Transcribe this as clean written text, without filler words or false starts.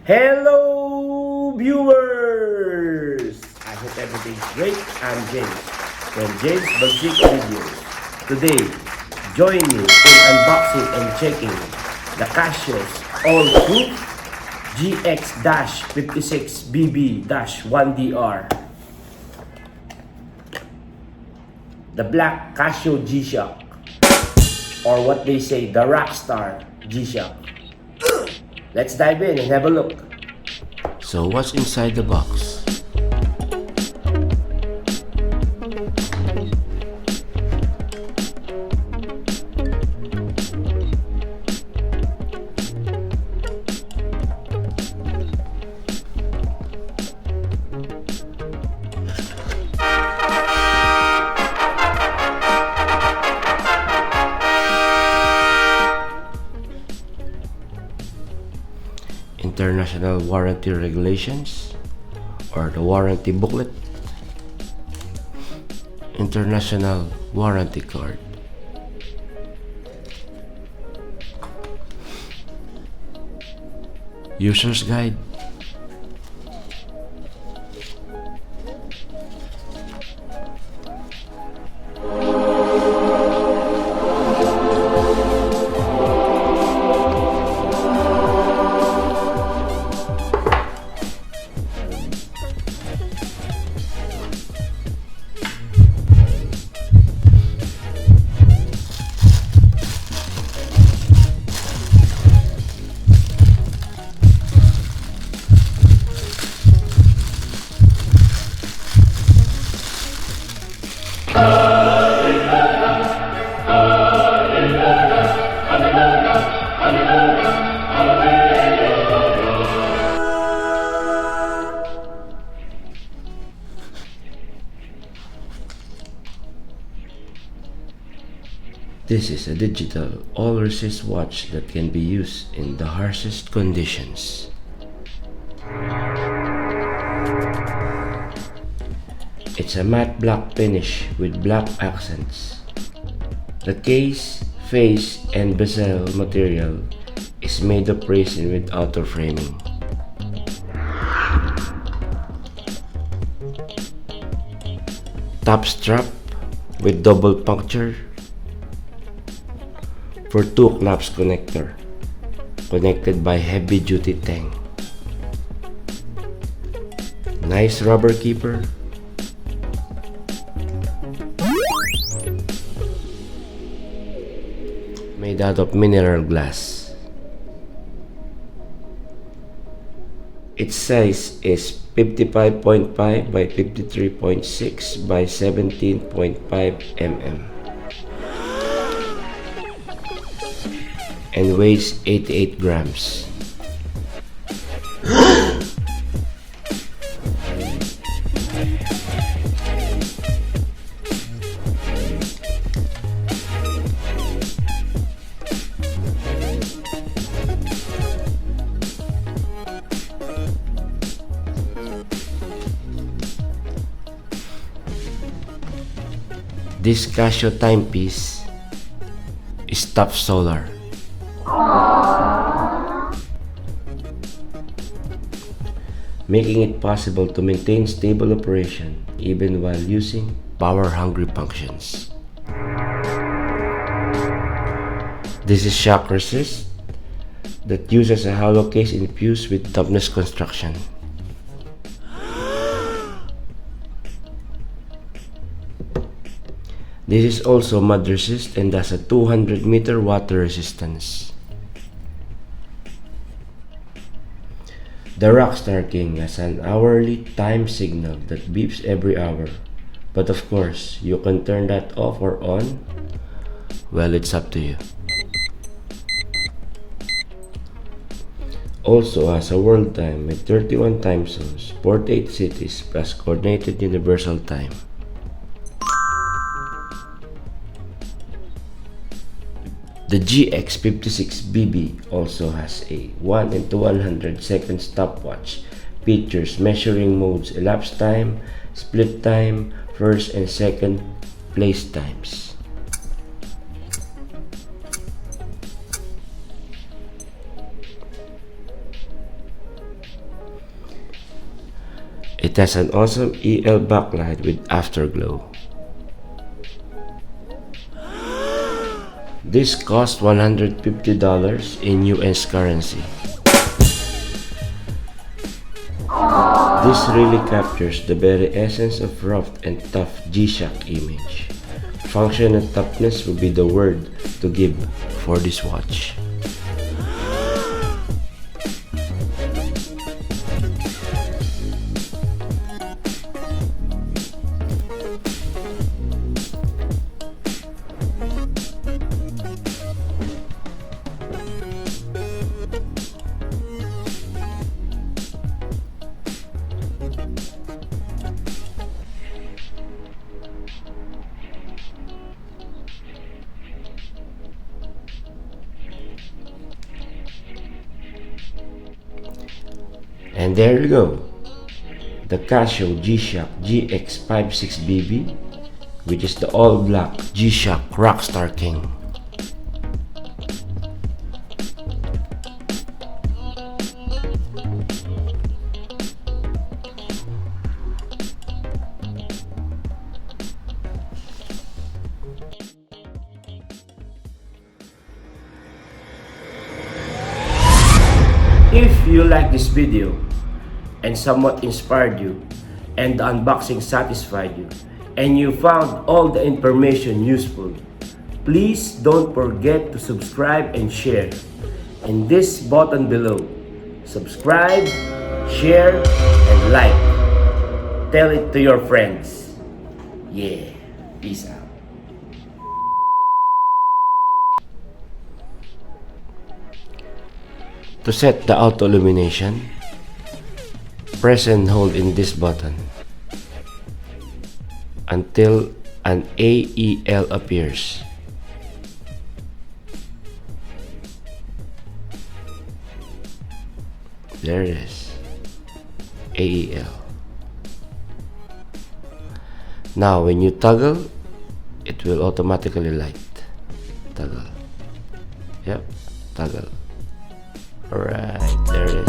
Hello viewers! I hope everything's great. I'm James from James Basic Videos. Today, join me in unboxing and checking the Casio's all-proof GX56BB-1DR. The black Casio Gshock, or what they say, the Rockstar Gshock. Let's dive in and have a look. So what's inside the box? International warranty regulations, or the warranty booklet, international warranty card, user's guide, This is a digital all-resist watch that can be used in the harshest conditions. It's a matte black finish with black accents. The case, face, and bezel material is made of resin with outer framing. Top strap with double puncture for 2 clamps connector, connected by heavy duty tang. Nice rubber keeper. Made out of mineral glass. Its size is 55.5 by 53.6 by 17.5 mm. And weighs 88 grams. This Casio timepiece is top solar. Making it possible to maintain stable operation even while using power-hungry functions. This is shock resist that uses a hollow case infused with toughness construction. This is also mud resist and has a 200-meter water resistance. The Rockstar King has an hourly time signal that beeps every hour, but of course, you can turn that off or on. Well, it's up to you. Also has a world time with 31 time zones, 48 cities, plus coordinated universal time. The GX56BB also has a 1 into 100 second stopwatch, features measuring modes, elapsed time, split time, first and second place times. It has an awesome EL backlight with afterglow. This cost $150 in US currency. This really captures the very essence of rough and tough G-Shock image. Function and toughness will be the word to give for this watch. And there you go, the Casio G-Shock GX56BB, which is the all-black G-Shock Rockstar King. If you like this video and somewhat inspired you and the unboxing satisfied you and you found all the information useful, please don't forget to subscribe and share in this button below. Subscribe, share, and like. Tell it to your friends. Yeah, peace out. To set the auto illumination, press and hold in this button until an AEL appears. There it is, AEL. Now when you toggle, it will automatically light. Toggle. Yep, toggle. Alright, there it is.